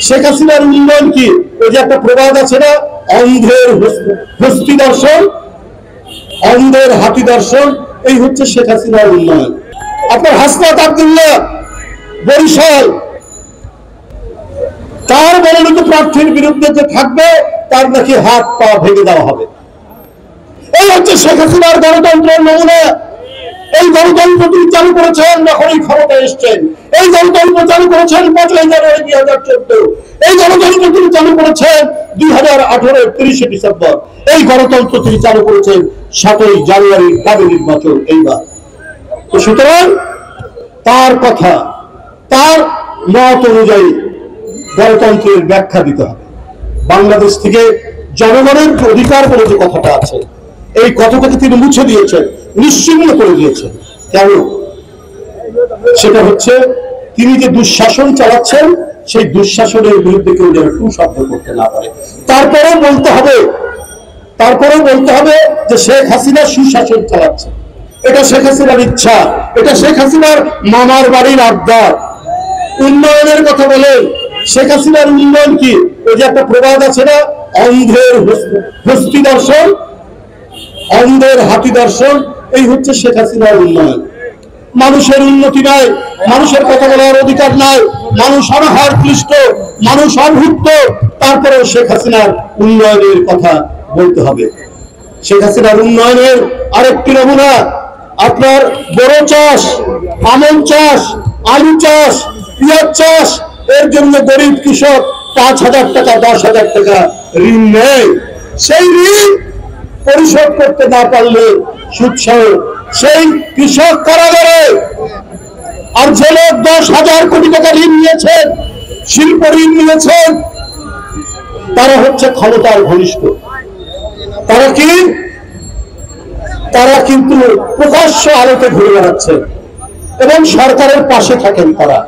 শেখ হাসিনার উন্নয়ন কি? ওই যে একটা প্রবাদ আছে না, অন্ধের হস্তি দর্শন, অন্ধের হাতি দর্শন। এই হচ্ছে শেখ হাসিনার উন্নয়ন। আপনার হাসনাত আব্দুল্লাহ বরিশাল, তার মনোনীত প্রার্থীর বিরুদ্ধে যে থাকবে তার নাকি হাত পা ভেঙে দেওয়া হবে। এই হচ্ছে শেখ হাসিনার গণতন্ত্রের নমুনা। এই গণতন্ত্র তিনি চালু করেছেন যখনই ক্ষমতায় এসছেন। এই গণতন্ত্র চালু করেছেন 5 জানুয়ারি 2014। এই গণতন্ত্র তিনি চালু করেছেন 2018 30 ডিসেম্বর। এই গণতন্ত্র তিনি চালু করেছেন 7 জানুয়ারি দাবি নির্বাচন এইবার। তো সুতরাং তার কথা, তার মত অনুযায়ী গণতন্ত্রের ব্যাখ্যা দিতে হবে। বাংলাদেশ থেকে জনগণের অধিকার বলে যে কথাটা আছে, এই কথাটাকে তিনি মুছে দিয়েছেন, নিশ্চিহ্ন করে দিয়েছেন। কেন? সেটা হচ্ছে তিনি যে দুঃশাসন চালাচ্ছেন, সেই দুঃশাসনের বিরুদ্ধে কেউ যেন টু শব্দ করতে না পারে। তারপরেও বলতে হবে যে শেখ হাসিনা সুশাসন চালাচ্ছে। এটা শেখ হাসিনার ইচ্ছা, এটা শেখ হাসিনার মামার বাড়ির আবদার। উন্নয়নের কথা বলেন, শেখ হাসিনার উন্নয়ন কি? ওই যে একটা প্রবাদ আছে না, অন্ধের হস্তি দর্শন, অন্ধের হাতি দর্শন। এই হচ্ছে শেখ হাসিনার উন্নয়ন। মানুষের উন্নতি নাই, মানুষের কথা বলার অধিকার নাই, মানুষ অনাহার ক্লিষ্ট, মানুষ অভুক্ত। তারপরেও শেখ হাসিনার উন্নয়নের কথা বলতে হবে। শেখ হাসিনার উন্নয়নের আরেকটি নমুনা আপনার বড় চাষ, আমন চাষ, আলু চাষ, পেঁয়াজ চাষ। এর জন্য গরিব কৃষক 5,000 টাকা 10,000 টাকা ঋণ নেয়। সেই ঋণ পরিশোধ করতে না পারলে সুদসহ সেই কৃষক কারাগারে। আর যে লোক 10,000 কোটি টাকা ঋণ নিয়েছেন, শিল্প ঋণ নিয়েছেন, তারা হচ্ছে ক্ষমতার ঘনিষ্ঠ। তারা কিন্তু প্রকাশ্য আলোতে ঘুরে বেড়াচ্ছে এবং সরকারের পাশে থাকেন তারা।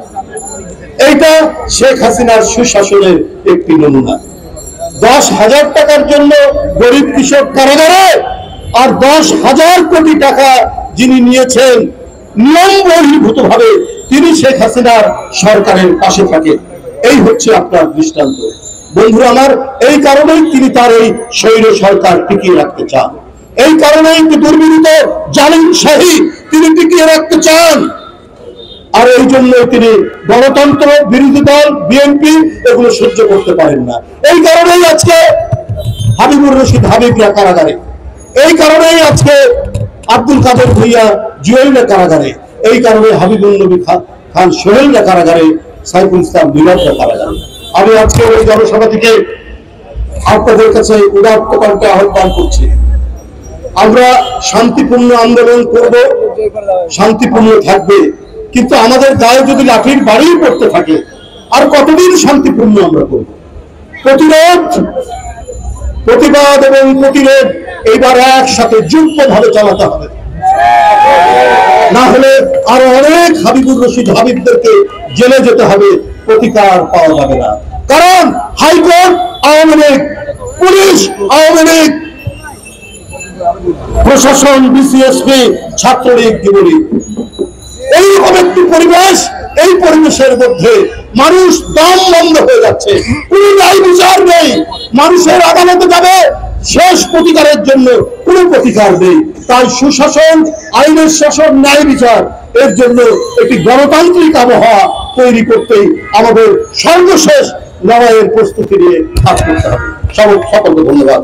এইটা শেখ হাসিনার সুশাসনের একটি নমুনা। 10,000 টাকার জন্য গরিব কৃষক কারাগারে, আর 10,000 কোটি টাকা যিনি নিয়েছেন নিয়ম বহির্ভূত ভাবে, তিনি শেখ হাসিনার সরকারের পাশে থাকে। এই হচ্ছে আপনার দৃষ্টান্ত। বন্ধু আমার, এই কারণেই তিনি তার এই স্বৈর সরকার টিকিয়ে রাখতে চান। এই কারণেই দুর্বিনীত জালিমশাহী তিনি টিকিয়ে রাখতে চান। আর এই জন্য তিনি গণতন্ত্র বিরোধী দল বিএনপি এগুলো সহ্য করতে পারেন না। এই কারণেই আজকে হাবিবুর রশিদ হাবিবরা কারাগারে, এই কারণেই আজকে আব্দুল কাদের ভূঁইয়া জুয়েলরা কারাগারে, এই কারণে হাবিবুল নবী খান সোহেলরা কারাগারে, সাইফুল ইসলাম বিলালরা কারাগারে। আমি আজকে ওই জনসভা থেকে আপনাদের কাছে উদাত্ত কণ্ঠে আহ্বান করছি, আমরা শান্তিপূর্ণ আন্দোলন করব, শান্তিপূর্ণ থাকবে। কিন্তু আমাদের গায়ে যদি লাঠির বাড়ি পড়তে থাকে, আর কতদিন শান্তিপূর্ণ আমরা করব? প্রতিবাদ এবং প্রতিরোধ এইবার একসাথে যুক্তভাবে চালাতে হবে। না হলে আরো অনেক হাবিবুর রশিদ হাবিবদেরকে জেলে যেতে হবে, প্রতিকার পাওয়া যাবে না। কারণ হাইকোর্ট আওয়ামী লীগ, পুলিশ আওয়ামী লীগ, প্রশাসন বিসিএসপি, ছাত্রলীগ, যুবলীগ, এইরকম একটি পরিবেশ। এই পরিবেশের মধ্যে মানুষ দম বন্ধ হয়ে যাচ্ছে, কোন ন্যায় বিচার নেই। মানুষের আদালতে যাবে, শেষ প্রতিকারের জন্য কোনো প্রতিকার নেই। তাই সুশাসন, আইনের শাসন, ন্যায় বিচার, এর জন্য একটি গণতান্ত্রিক আবহাওয়া তৈরি করতেই আমাদের সর্বশেষ লড়াইয়ের প্রস্তুতি নিয়ে কাজ করতে হবে। সকলকে ধন্যবাদ।